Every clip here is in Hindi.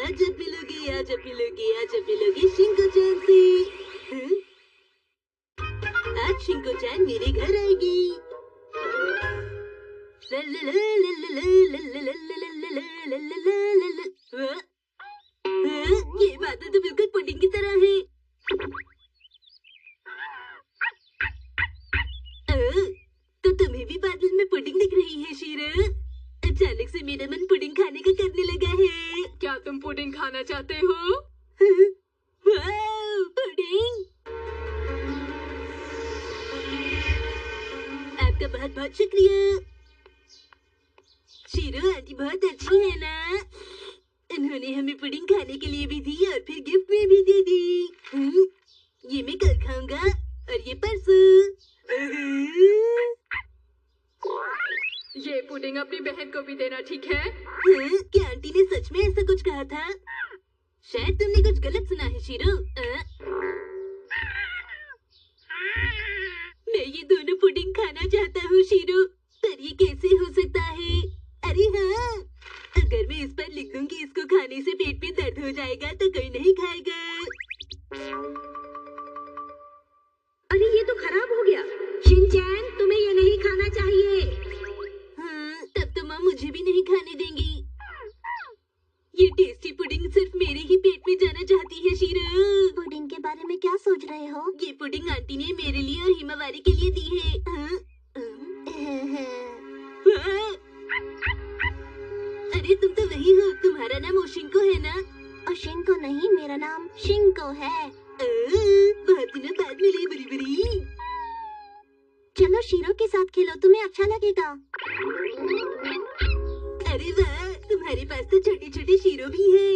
आज मिलोगे शिंको-चैन से। आज शिंको-चैन मेरे घर आएगी। ये बातें तो बिल्कुल पुडिंग की तरह है। तो तुम्हें भी बादल में पुडिंग दिख रही है शीरो? अचानक से मेरा मन पुडिंग खाने का करने लगा है। क्या तुम पुडिंग खाना चाहते हो? वाव, पुडिंग! आपका बहुत बहुत शुक्रिया। शीरो आंटी बहुत अच्छी है ना? उन्होंने हमें पुडिंग खाने के लिए भी दी और फिर गिफ्ट में भी दे दी। ये मैं कल खाऊंगा और ये परसों। ये पुडिंग अपनी बहन को भी देना, ठीक है? क्या आंटी ने सच में ऐसा कुछ कहा था? शायद तुमने कुछ गलत सुना है शीरो। मैं ये दोनों पुडिंग खाना चाहता हूँ शीरो, पर ये कैसे हो सकता है? अरे हाँ, अगर मैं इस पर लिख दूँ कि इसको खाने से पेट में दर्द हो जाएगा तो कोई नहीं खाएगा। अरे ये तो खराब हो गया। शिनचैन, तुम्हें ये नहीं खाना चाहिए। हाँ, तब तो माँ मुझे भी नहीं खाने देंगी। ये टेस्टी पुडिंग सिर्फ मेरे ही पेट में जाना चाहती है शीरो। पुडिंग के बारे में क्या सोच रहे हो? ये पुडिंग आंटी ने मेरे लिए और हिमावारी के लिए दी है। अरे तुम तो वही हो, तुम्हारा नाम ओशिंको है ना? ओशिंको नहीं, मेरा नाम शिंको है। बहुत दिनों बाद मिली बुरी। चलो शीरो के साथ खेलो, तुम्हें अच्छा लगेगा। अरे वाह, तुम्हारे पास तो छोटे छोटे शीरो भी हैं।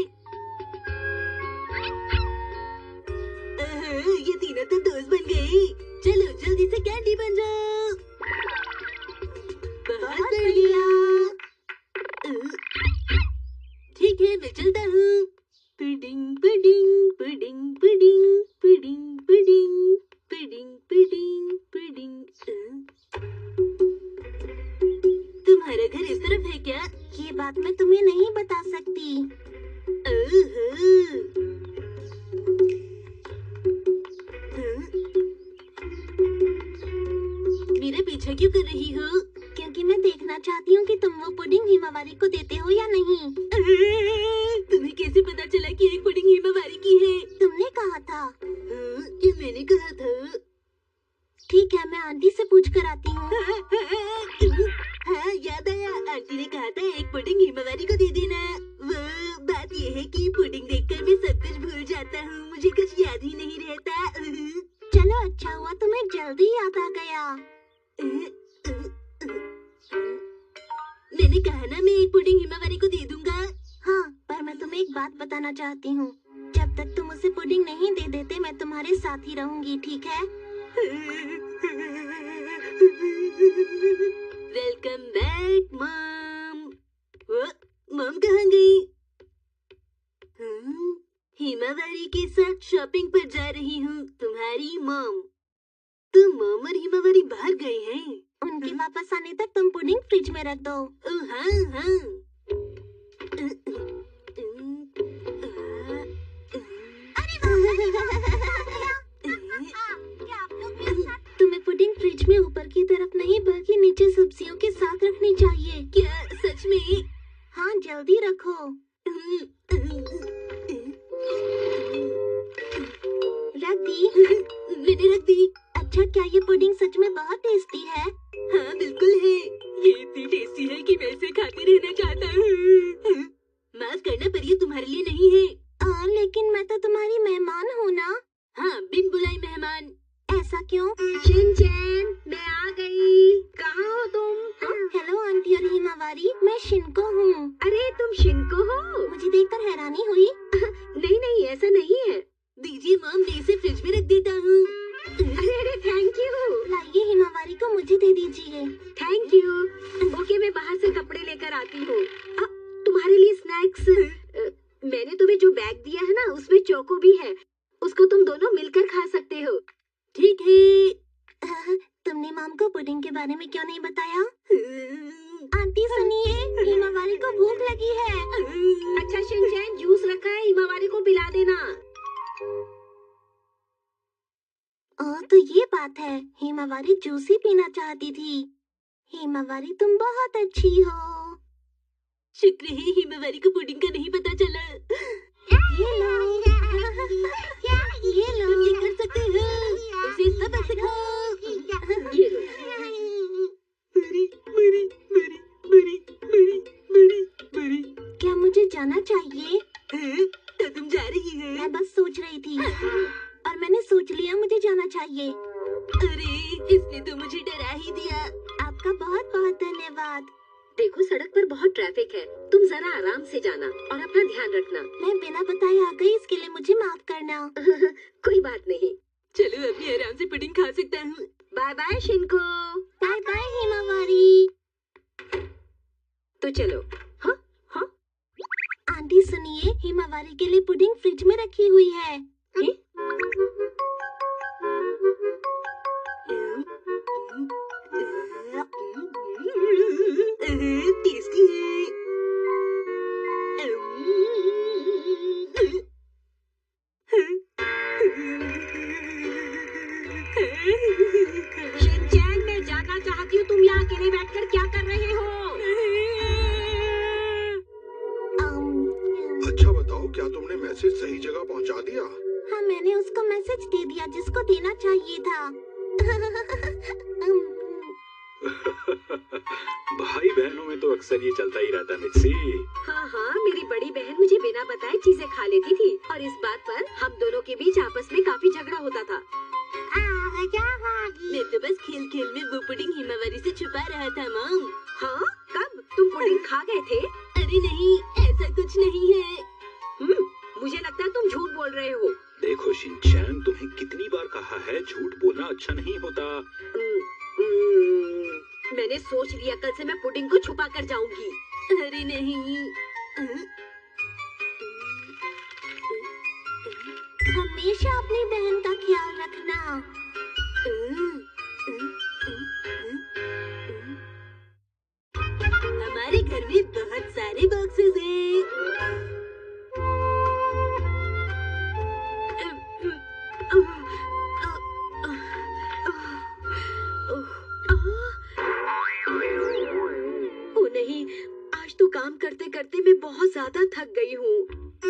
ये तीनों तो दोस्त बन गए। चलो जल्दी से कैंडी बन जाओ। बहुत बढ़िया। ठीक है, मैं चलता हूँ। Pudding pudding pudding pudding pudding pudding pudding pudding pudding. तुम्हारा घर इस तरफ है क्या? ये बात मैं तुम्हें नहीं बता सकती। मेरा पीछा क्यों कर रही हो? क्योंकि मैं देखना चाहती हूँ कि तुम वो पुडिंग हिमावारी को देते हो या नहीं। तुम्हें कैसे पता चला कि एक पुडिंग हिमावारी की है? तुमने कहा था। क्या मैंने कहा था? ठीक है, मैं आंटी से पूछ कर आती हूँ। हाँ, याद आया, आंटी ने कहा था एक पुडिंग हिमावारी को दे देना। वो बात ये है कि पुडिंग देखकर मैं सब कुछ भूल जाता हूँ, मुझे कुछ याद ही नहीं रहता। चलो अच्छा हुआ तुम्हें जल्दी याद आ गया। मैंने कहा ना मैं एक पुडिंग हिमावारी को दे दूंगा। हाँ, पर मैं तुम्हें एक बात बताना चाहती हूँ। जब तक तुम उसे पुडिंग नहीं दे देते मैं तुम्हारे साथ ही रहूंगी, ठीक है? Welcome back mom. मॉम कहाँ गई? हिमावारी के साथ शॉपिंग पर जा रही हूँ, तुम्हारी मॉम। तो मॉम और हिमावारी बाहर गए हैं। उनके वापस आने तक तुम पुडिंग फ्रिज में रख दो। हाँ हाँ। तुम्हें पुडिंग फ्रिज में ऊपर की तरफ नहीं बल्कि नीचे सब्जियों के साथ रखनी चाहिए। क्या सच में? हाँ, जल्दी रखो। रख दी? मैंने रख दी। अच्छा, क्या ये पुडिंग सच में बहुत टेस्टी है? हाँ बिल्कुल है, ये इतनी टेस्टी है कि मैं इसे खाते रहना चाहता हूँ। माफ करना पर ये तुम्हारे लिए नहीं है। लेकिन मैं तो तुम्हारी मेहमान हूँ ना? हाँ, बिन बुलाए मेहमान। ऐसा क्यों? शिनचैन, मैं आ गई। कहाँ हो तुम? हेलो आंटी और हिमावारी, मैं शिनको हूँ। अरे तुम शिनको हो? मुझे देखकर हैरानी हुई? नहीं, ऐसा नहीं है। दीजिए मॉम, मैं इसे फ्रिज में रख देता हूँ। अरे थैंक यू। लाइए, हिमावारी को मुझे दे दीजिए। Thank you. ओके, मैं बाहर से कपड़े लेकर आती हूँ। तुम्हारे लिए स्नैक्स। मैंने तुम्हें जो बैग दिया है ना, उसमें चोको भी है, उसको तुम दोनों मिलकर खा सकते हो। ठीक है। तुमने मॉम को पुडिंग के बारे में क्यों नहीं बताया? आंटी सुनिए, हिमावारी को भूख लगी है। अच्छा शिनचैन, जूस रखा बात है, हिमावारी जूस ही पीना चाहती थी। हिमावारी तुम बहुत अच्छी हो। शुक्र है हिमावारी को पुडिंग का नहीं पता चला। ये लो, ये लो। तुम ये कर सकते हो, उसे सबक सिखाओ। ये लो। मरी मरी मरी मरी मरी मरी मरी। क्या मुझे जाना चाहिए? हाँ, तो तुम जा रही हो? मैं बस सोच रही थी और मैंने सोच लिया मुझे जाना चाहिए। अरे इसने तो मुझे डरा ही दिया। आपका बहुत बहुत धन्यवाद। देखो सड़क पर बहुत ट्रैफिक है, तुम जरा आराम से जाना और अपना ध्यान रखना। मैं बिना बताए आ गई, इसके लिए मुझे माफ करना। कोई बात नहीं। चलो अभी आराम से पुडिंग खा सकता हूँ। Bye bye Shinko. Bye bye Himawari. तो चलो। हाँ हाँ। आंटी सुनिए, हिमावारी के लिए पुडिंग फ्रिज में रखी हुई है। टेस्टी शिनचैन, मैं जानना चाहती हूँ तुम यहाँ अकेले बैठकर क्या कर रहे हो? अच्छा बताओ, क्या तुमने मैसेज सही जगह पहुंचा दिया? हाँ, मैंने उसको मैसेज दे दिया जिसको देना चाहिए था। भाई बहनों में तो अक्सर ये चलता ही रहता है मिक्सी। हाँ हाँ, मेरी बड़ी बहन मुझे बिना बताए चीजें खा लेती थी और इस बात पर हम दोनों के बीच आपस में काफी झगड़ा होता था। मैं तो बस खेल खेल में वो पुडिंग हिमावारी से छुपा रहा था मॉम। हाँ, कब तुम पुडिंग खा गए थे? अरे नहीं, ऐसा कुछ नहीं है। मुझे लगता है तुम झूठ बोल रहे हो। देखो शिनचैन, तुम्हें कितनी बार कहा है झूठ बोलना अच्छा नहीं होता। मैंने सोच लिया कल से मैं पुडिंग को छुपा कर जाऊंगी। अरे नहीं। हमेशा अपनी बहन का ख्याल रखना। हमारे घर में बहुत सारे बॉक्सेस हैं। ओ नहीं, आज तो काम करते करते मैं बहुत ज्यादा थक गई हूँ।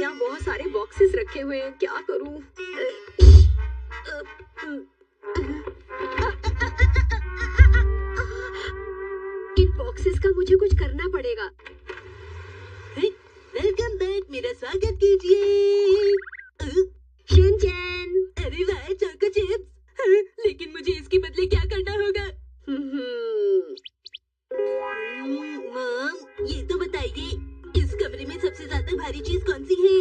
यहाँ बहुत सारे बॉक्सेस रखे हुए हैं, क्या करूँ? इन बॉक्सेस का मुझे कुछ करना पड़ेगा। वेलकम बैक, मेरा स्वागत कीजिए। शिनचैन। अरे वाह, चोको चिप्स। लेकिन मुझे इसके बदले क्या करना होगा? मॉम, ये तो बताइए, इस कमरे में सबसे ज्यादा भारी चीज कौन सी है?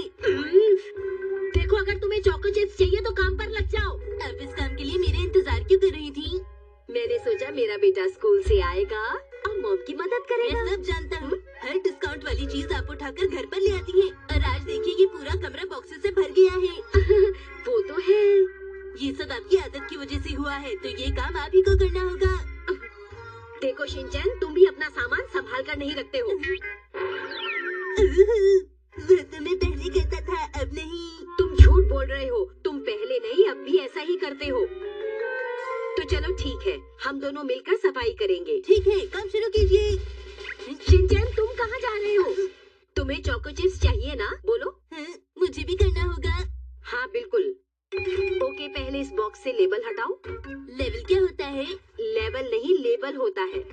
देखो, अगर तुम्हें चोको चिप्स चाहिए तो काम पर लग जाओ। आप इस काम के लिए मेरा इंतजार क्यों कर रही थी? मैंने सोचा मेरा बेटा स्कूल से आएगा और मॉम की मदद करेगा। मैं सब जानता हूँ। हर डिस्काउंट वाली चीज आप उठाकर घर पर ले आती हैं और आज देखिए कि पूरा कमरा बॉक्सेस से भर गया है। वो तो है। ये सब आपकी आदत की वजह से हुआ है, तो ये काम आप ही को करना होगा। देखो शिनचैन, तुम भी अपना सामान संभाल कर नहीं रखते हो। वो तो मैं पहले करता था, अब नहीं। तुम झूठ बोल रहे हो। तुम पहले नहीं, अब भी ऐसा ही करते हो। तो चलो ठीक है, हम दोनों मिलकर सफाई करेंगे। ठीक है, काम शुरू कीजिए। शिनचैन, तुम कहाँ जा रहे हो? तुम्हें चोको चिप्स चाहिए ना? बोलो। हाँ, मुझे भी करना होगा। हाँ बिल्कुल। ओके, पहले इस बॉक्स से लेबल हटाओ। लेवल क्या होता है? लेबल नहीं, लेबल होता है।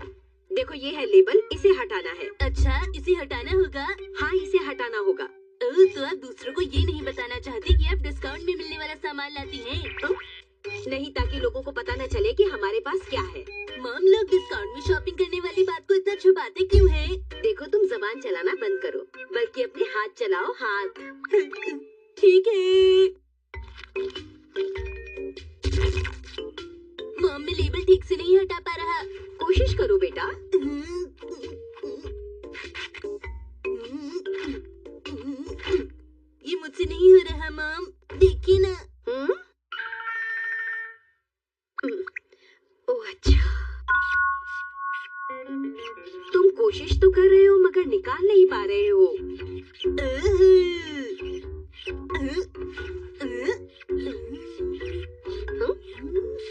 देखो, ये है लेबल, इसे हटाना है। अच्छा, इसे हटाना होगा? हाँ, इसे हटाना होगा। तो आप दूसरों को ये नहीं बताना चाहती कि आप डिस्काउंट में मिलने वाला सामान लाती हैं? नहीं, ताकि लोगों को पता न चले कि हमारे पास क्या है। मॉम, लोग डिस्काउंट में शॉपिंग करने वाली बात को इतना छुपाते क्यों हैं? देखो, तुम जबान चलाना बंद करो, बल्कि अपने हाथ चलाओ, हाथ। ठीक है। मॉम, मैं लेबल ठीक से नहीं हटा पा रहा। कोशिश करो बेटा। ये मुझसे नहीं हो रहा मॉम, देखिए ना। ओह अच्छा, तुम कोशिश तो कर रहे हो मगर निकाल नहीं पा रहे हो।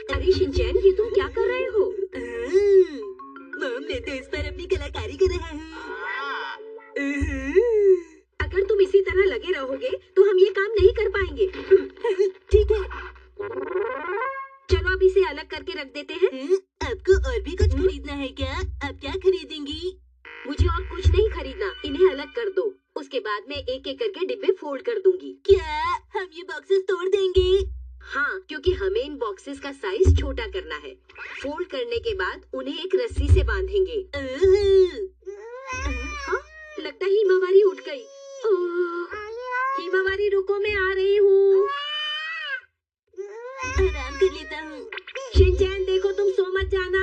अरे शिनचैन, इसी तरह लगे रहोगे तो हम ये काम नहीं कर पाएंगे। ठीक है। चलो अब इसे अलग करके रख देते हैं। आपको और भी कुछ खरीदना है क्या? आप क्या खरीदेंगी? मुझे और कुछ नहीं खरीदना, इन्हें अलग कर दो। उसके बाद मैं एक एक करके डिब्बे फोल्ड कर दूंगी। क्या हम ये बॉक्सेस तोड़ देंगे? हाँ, क्योंकि हमें इन बॉक्सेस का साइज छोटा करना है। फोल्ड करने के बाद उन्हें एक रस्सी से बांधेंगे। हाँ, लगता है हिमावारी उठ गई। हिमावारी रुको, मैं आ रही हूँ। आराम कर लेता हूँ। शिनचैन देखो, तुम सो मत जाना।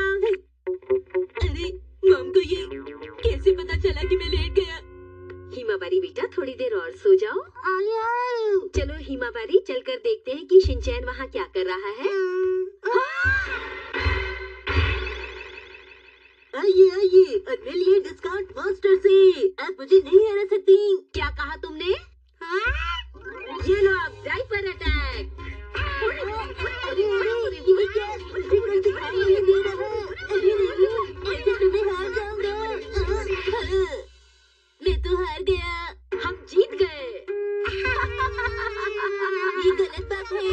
अरे मॉम को ये कैसे पता चला कि मैं लेट गया? हिमावारी बेटा, थोड़ी देर और सो जाओ। चलो हिमावारी, चलकर देखते हैं कि शिनचैन वहाँ क्या कर रहा है। आइए आइए, और मिलिए डिस्काउंट मास्टर से। आप मुझे नहीं हरा सकती। क्या कहा तुमने? ये लो, डाइपर अटैक। अरे ये क्या? मुझे कुछ दिखाई नहीं दे रहा। अरे ऐसे तो मैं हार जाऊंगा। मैं तो हार गया। हम जीत गए। ये गलत बात है।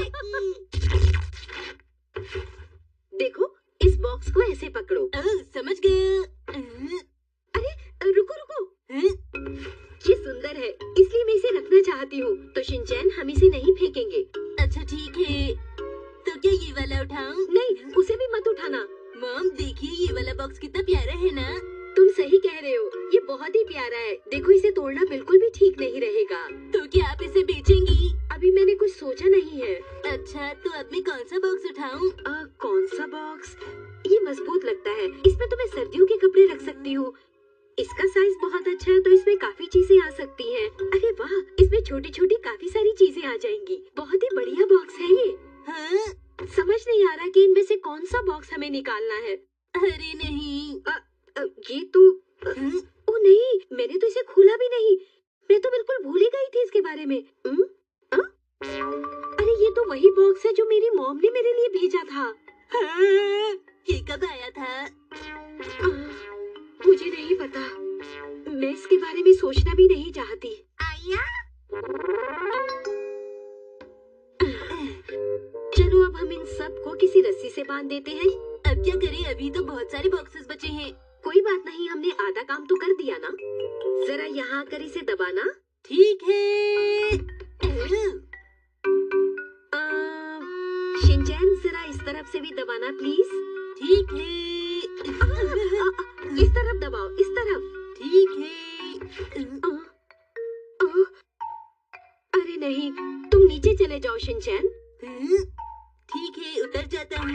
देखो, इस बॉक्स को ऐसे पकड़ो। समझ गया। अरे रुको रुको, ये सुंदर है, इसलिए मैं इसे रखना चाहती हूँ। तो शिनचैन, हम इसे नहीं फेंकेंगे। अच्छा ठीक है, तो क्या ये वाला उठाऊं? नहीं, उसे भी मत उठाना। मॉम देखिए, ये वाला बॉक्स कितना प्यारा है ना? तुम सही कह रहे हो, ये बहुत ही प्यारा है। देखो, इसे तोड़ना बिल्कुल भी ठीक नहीं रहेगा। तो क्या आप इसे बेचेंगी? अभी मैंने कुछ सोचा नहीं है। अच्छा, तो अब मैं कौन सा बॉक्स उठाऊं? कौन सा बॉक्स? ये मजबूत लगता है, इसमें तो मैं सर्दियों के कपड़े रख सकती हूँ। इसका साइज बहुत अच्छा है, तो इसमें काफी चीजें आ सकती हैं। अरे वाह, इसमें छोटी छोटी काफी सारी चीजें आ जाएंगी। बहुत ही बढ़िया बॉक्स है ये। हाँ? समझ नहीं आ रहा कि इनमें से कौन सा बॉक्स हमें निकालना है। अरे नहीं। ये तो ओ नहीं, मैंने तो इसे खोला भी नहीं। मैं तो बिल्कुल भूल ही गई थी इसके बारे में। अरे ये तो वही बॉक्स है जो मेरी मॉम ने मेरे लिए भेजा था। हाँ, ये कब आया था? मुझे नहीं पता, मैं इसके बारे में सोचना भी नहीं चाहती। चलो अब हम इन सब को किसी रस्सी से बांध देते हैं। अब क्या करें? अभी तो बहुत सारे बॉक्सेस बचे हैं। कोई बात नहीं, हमने आधा काम तो कर दिया ना। जरा यहाँ आकर इसे दबाना। ठीक है। शिनचैन, जरा इस तरफ से भी दबाना प्लीज। ठीक है। इस तरफ दबाओ, इस तरफ। ठीक है। अरे नहीं, तुम नीचे चले जाओ शिनचैन। ठीक है, उतर जाता हूँ।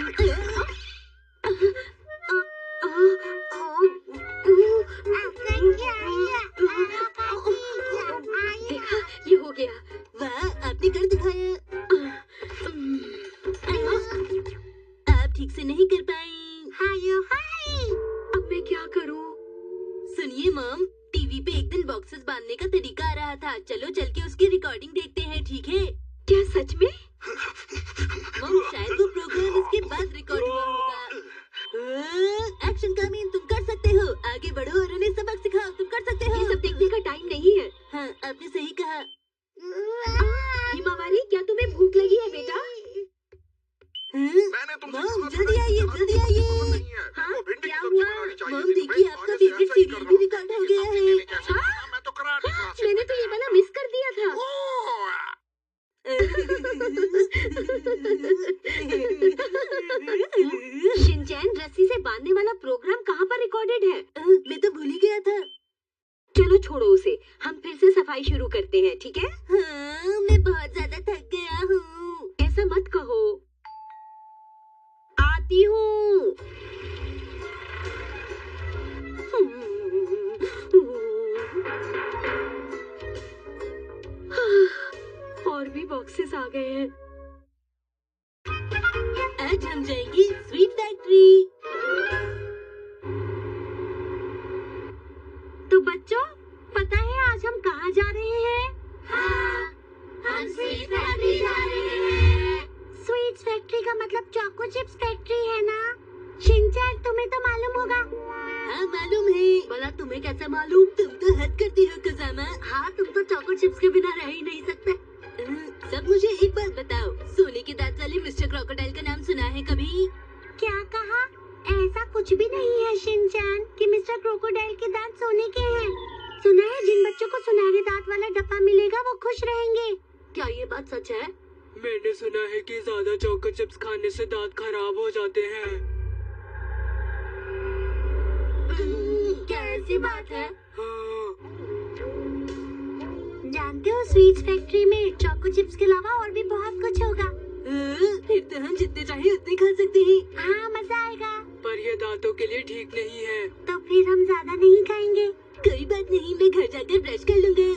देखा, ये हो गया। वाह, आपने कर दिखाया। आप ठीक से नहीं कर पाई। अब मैं क्या करूं? सुनिए मॉम, टीवी पे एक दिन बॉक्सेस बांधने का तरीका आ रहा था। चलो चल के उसकी रिकॉर्डिंग देखते हैं, ठीक है? क्या सच में? मॉम, शायद वो प्रोग्राम इसके बाद रिकॉर्ड हुआ होगा। एक्शन कमीन, तुम कर सकते हो। आगे बढ़ो और उन्हें सबक सिखाओ। तुम कर सकते हो। ये सब देखने का टाइम नहीं है। हाँ, आपने सही कहा। हिमावारी, क्या तुम्हें भूख लगी है बेटा? मैंने तुमसे मॉम, कहा था जल्दी ना, आइए, इसका जल्दी कोई आइए। मतलब नहीं है। हाँ, देखो, भिंडी क्या की सब्जी हुआ? बनानी चाहिए मॉम, थी। देखिए, मैं आपका तुम्हारे से फेवरेट ऐसे ही सीरियल कर भी रहा रिकॉर्ड हो हूँ। गया ये है। लेने कैसे हाँ? आया? मैं तो कराटे क्लास मैंने तो ये वाला मिस कर दिया था। शिनचैन, रस्सी से बांधने वाला प्रोग्राम कहाँ पर रिकॉर्डेड है? मैं तो भूल ही गया था। चलो छोड़ो उसे, हम फिर से सफाई शुरू करते हैं, ठीक है? हाँ, मैं बहुत ज्यादा थक गया हूँ। ऐसा मत कहो। आती हूँ। और भी बॉक्सेस आ गए हैं। आज हम जाएंगे स्वीट फैक्ट्री। तो बच्चों, पता है आज हम कहाँ जा रहे हैं? हाँ, हम स्वीट फैक्ट्री जा रहे हैं। स्वीट्स फैक्ट्री का मतलब चोको चिप्स फैक्ट्री है ना? शिनचैन, तुम्हें तो मालूम होगा। हाँ, मालूम है। भला तुम्हें कैसे मालूम? तुम तो हद करती हो, कज़ामा। हाँ, तुम तो चोको चिप्स के बिना रह ही नहीं सकते। सब मुझे एक बात बताओ, सोने के दांत वाले मिस्टर क्रोकोडाइल का नाम सुना है कभी? क्या कहा? ऐसा कुछ भी नहीं है शिनचैन कि मिस्टर क्रोकोडाइल के दांत सोने के हैं। सुना है जिन बच्चों को सुनहरे दांत वाला डब्बा मिलेगा वो खुश रहेंगे। क्या ये बात सच है? मैंने सुना है कि ज्यादा चोको चिप्स खाने से दांत खराब हो जाते हैं। क्या ऐसी बात है? हाँ। जानते हो स्वीट्स फैक्ट्री में चोको चिप्स के अलावा और भी बहुत कुछ होगा। फिर तो हम जितने चाहे उतने खा सकते हैं। हाँ मजा आएगा। पर ये दांतों के लिए ठीक नहीं है। तो फिर हम ज्यादा नहीं खाएंगे। कोई बात नहीं, मैं घर जाकर ब्रश कर लूंगा।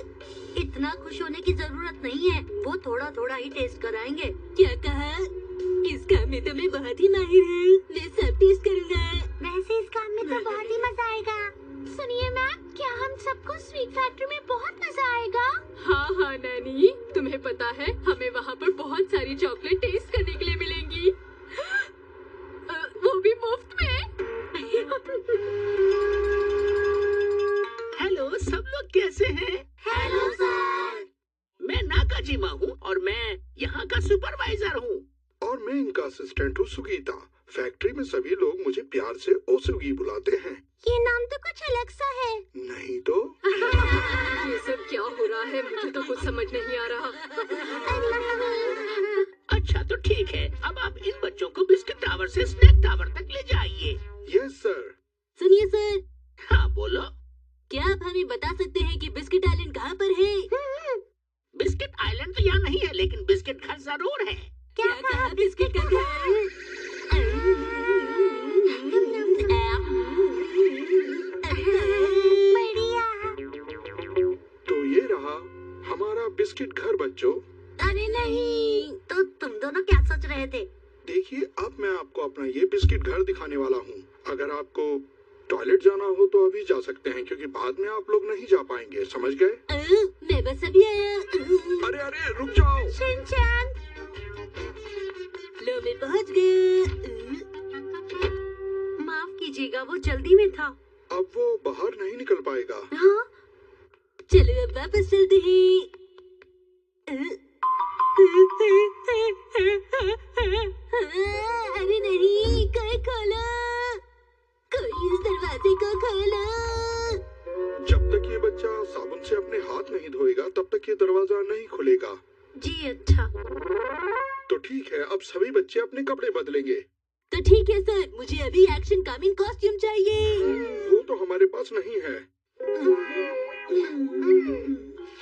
इतना खुश होने की जरूरत नहीं है, वो थोड़ा थोड़ा ही टेस्ट कराएंगे। क्या कहा? इस काम में तो मैं बहुत ही माहिर हूँ, मैं सब टेस्ट करूंगा। वैसे इस काम में तो बहुत ही मजा आएगा। सुनिए मैम, क्या हम सबको स्वीट फैक्ट्री में बहुत मजा आएगा? हाँ हाँ नैनी, तुम्हें पता है हमें वहाँ पर बहुत सारी चॉकलेट टेस्ट करने के लिए मिलेंगी। वो भी मुफ्त में। हेलो, सब लोग कैसे हैं? Hello sir. मैं नाकाजिमा हूँ और मैं यहाँ का सुपरवाइजर हूँ। और मैं इनका असिस्टेंट हूँ सुगीता। फैक्ट्री में सभी लोग मुझे प्यार से ओसुगी बुलाते हैं। ये नाम तो कुछ अलग सा है। नहीं तो? ये सब क्या हो रहा है, मुझे तो कुछ समझ नहीं आ रहा। अच्छा तो ठीक है, अब आप इन बच्चों को बिस्किट टावर से स्नैक टावर तक ले जाइए। Yes sir. सुनिए सर, हाँ बोलो। क्या आप हमें बता सकते हैं कि बिस्किट आइलैंड कहाँ पर है? बिस्किट आइलैंड तो यहाँ नहीं है, लेकिन बिस्किट घर जरूर है। क्या कहा? बिस्किट का घर? बढ़िया। तो ये रहा हमारा बिस्किट घर बच्चों। अरे नहीं, तो तुम दोनों क्या सोच रहे थे? देखिए, अब मैं आपको अपना ये बिस्किट घर दिखाने वाला हूँ। अगर आपको टॉयलेट जाना हो तो अभी जा सकते हैं, क्योंकि बाद में आप लोग नहीं जा पाएंगे, समझ गए? मैं बस अभी आया। अरे अरे रुक जाओ। शिनचैन। लो मैं पहुँच गया। माफ कीजिएगा, वो जल्दी में था। अब वो बाहर नहीं निकल पाएगा। हाँ? चलो अब वापस चलते हैं। अरे नहीं, कोई खोलो, कोई इस दरवाजे को खोलो। जब तक ये बच्चा साबुन से अपने हाथ नहीं धोएगा तब तक ये दरवाजा नहीं खुलेगा। जी अच्छा। तो ठीक है, अब सभी बच्चे अपने कपड़े बदलेंगे। तो ठीक है सर, मुझे अभी एक्शन कमिंग कॉस्ट्यूम चाहिए। वो तो हमारे पास नहीं है।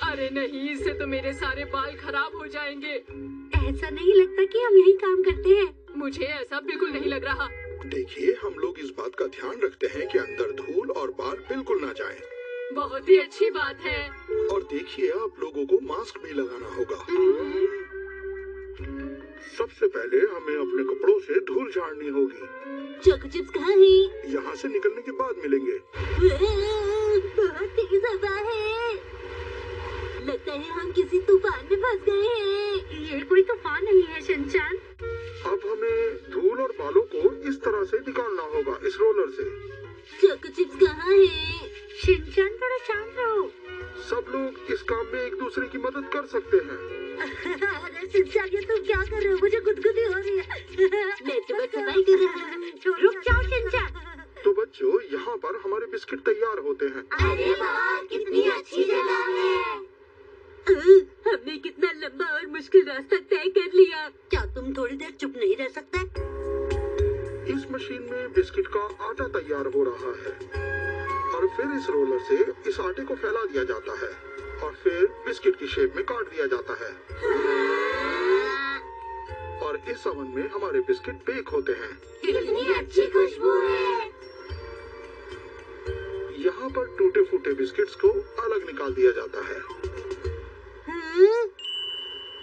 अरे नहीं, इससे तो मेरे सारे बाल खराब हो जाएंगे। ऐसा नहीं लगता कि हम यही काम करते हैं। मुझे ऐसा बिल्कुल नहीं लग रहा। देखिए, हम लोग इस बात का ध्यान रखते हैं कि अंदर धूल और बाल बिल्कुल ना जाएं। बहुत ही अच्छी बात है। और देखिए, आप लोगों को मास्क भी लगाना होगा। सबसे पहले हमें अपने कपड़ों से धूल झाड़नी होगी। चोको चिप्स कहाँ है? यहाँ से निकलने के बाद मिलेंगे। बहुत तेज हवा है, लगता है हम किसी तूफान में फंस गए हैं। ये कोई तूफान नहीं है शिनचैन। अब हमें धूल और बालों को इस तरह से निकालना होगा, इस रोलर से। चोको चिप्स कहाँ है? शिनचैन थोड़ा शांत रहो। सब लोग इस काम में एक दूसरे की मदद कर सकते हैं। अरे शिनचैन, ये तुम क्या कर रहे हो? मुझे गुदगुदी हो रही है। मैं तो बस सफाई कर रहा हूँ। रुक जाओ शिनचैन। तो बच्चों, यहाँ पर हमारे बिस्किट तैयार होते हैं। अरे वाह, कितनी अच्छी जगह है। हमने कितना लंबा और मुश्किल रास्ता तय कर लिया। क्या तुम थोड़ी देर चुप नहीं रह सकते? इस मशीन में बिस्किट का आटा तैयार हो रहा है और फिर इस रोलर से इस आटे को फैला दिया जाता है और फिर बिस्किट की शेप में काट दिया जाता है। और इस ओवन में हमारे बिस्किट बेक होते हैं। कितनी अच्छी खुशबू है। यहाँ पर टूटे फूटे बिस्किट्स को अलग निकाल दिया जाता है।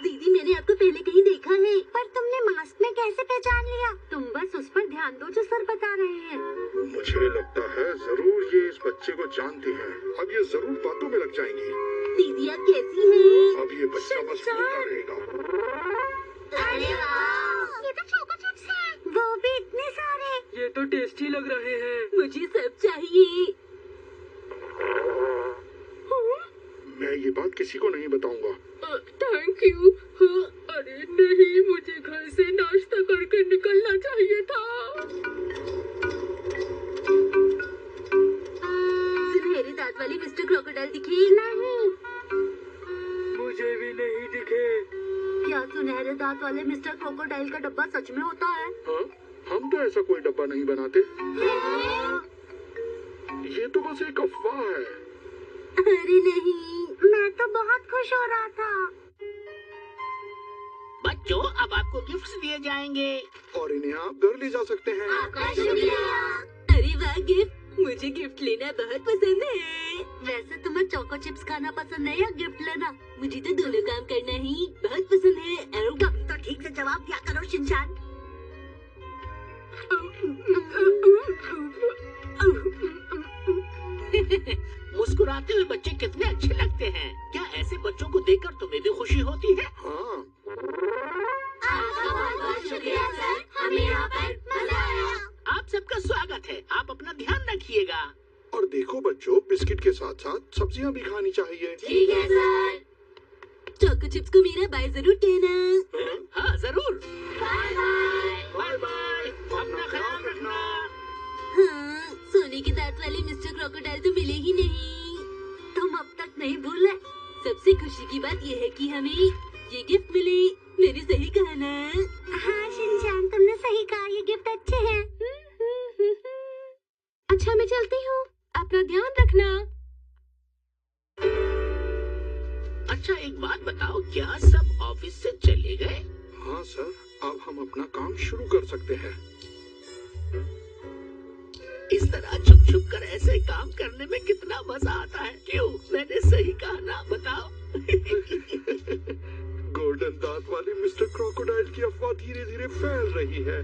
दीदी, मैंने आपको पहले कहीं देखा है। पर तुमने मास्क में कैसे पहचान लिया? तुम बस उस पर ध्यान दो जो सर बता रहे हैं। मुझे लगता है जरूर ये इस बच्चे को जानती है। अब ये जरूर बातों में लग जाएंगी। दीदी आप कैसी हैं? अब ये बच्चा बस बोलता रहेगा। अरे वाह, ये तो चोको चिप्स है। वो भी इतने सारे। ये तो टेस्टी लग रहे हैं। मुझे सब चाहिए। मैं ये बात किसी को नहीं बताऊंगा। Thank you. अरे नहीं, मुझे घर से नाश्ता करके निकलना चाहिए था। सुनहरे दांत वाली मिस्टर क्रोकोडाइल दिखे? नहीं। मुझे भी नहीं दिखे। क्या सुनहरे दांत वाले मिस्टर क्रोकोडाइल का डब्बा सच में होता है? हाँ, हम तो ऐसा कोई डब्बा नहीं बनाते। ये तो बस एक अफवाह है। अरे नहीं, मैं तो बहुत खुश हो रहा था। बच्चों, अब आपको गिफ्ट्स दिए जाएंगे। और इन्हें आप घर ले जा सकते हैं। आपका शुक्रिया। अरे वाह गिफ्ट, मुझे गिफ्ट लेना बहुत पसंद है। वैसे तुम्हें चोको चिप्स खाना पसंद है या गिफ्ट लेना? मुझे तो दोनों काम करना ही बहुत पसंद है। तो ठीक से जवाब दिया करो शिनचैन। मुस्कुराते हुए बच्चे कितने अच्छे लगते हैं। क्या ऐसे बच्चों को देखकर तुम्हें भी खुशी होती है? हाँ, आपका बहुत-बहुत शुक्रिया सर, हमें यहाँ पर मजा आया। आप सबका स्वागत है। आप अपना ध्यान रखिएगा। और देखो बच्चों, बिस्किट के साथ साथ सब्जियां भी खानी चाहिए। ठीक है सर। चोको चिप्स को मेरा बाय जरूर कहना। हाँ, जरूर। Bye bye. Bye bye. अपना ख्याल रखना। हाँ, सोने के दांत वाले मिस्टर क्रोकोडाइल तो मिले ही नहीं। तुम अब तक नहीं भूले? सबसे खुशी की बात यह है कि हमें ये गिफ्ट मिले। मैंने सही कहा ना? हाँ शिनचैन, तुमने सही कहा, ये गिफ्ट अच्छे हैं। अच्छा, मैं चलती हूँ। अपना ध्यान रखना। अच्छा, एक बात बताओ, क्या सब ऑफिस से चले गए? हाँ सर, अब हम अपना काम शुरू कर सकते हैं। इस तरह छुप छुप कर ऐसे काम करने में कितना मजा आता है। क्यों, मैंने सही कहा ना? बताओ। गोल्डन दांत वाले मिस्टर क्रोकोडाइल की अफवाह धीरे धीरे फैल रही है।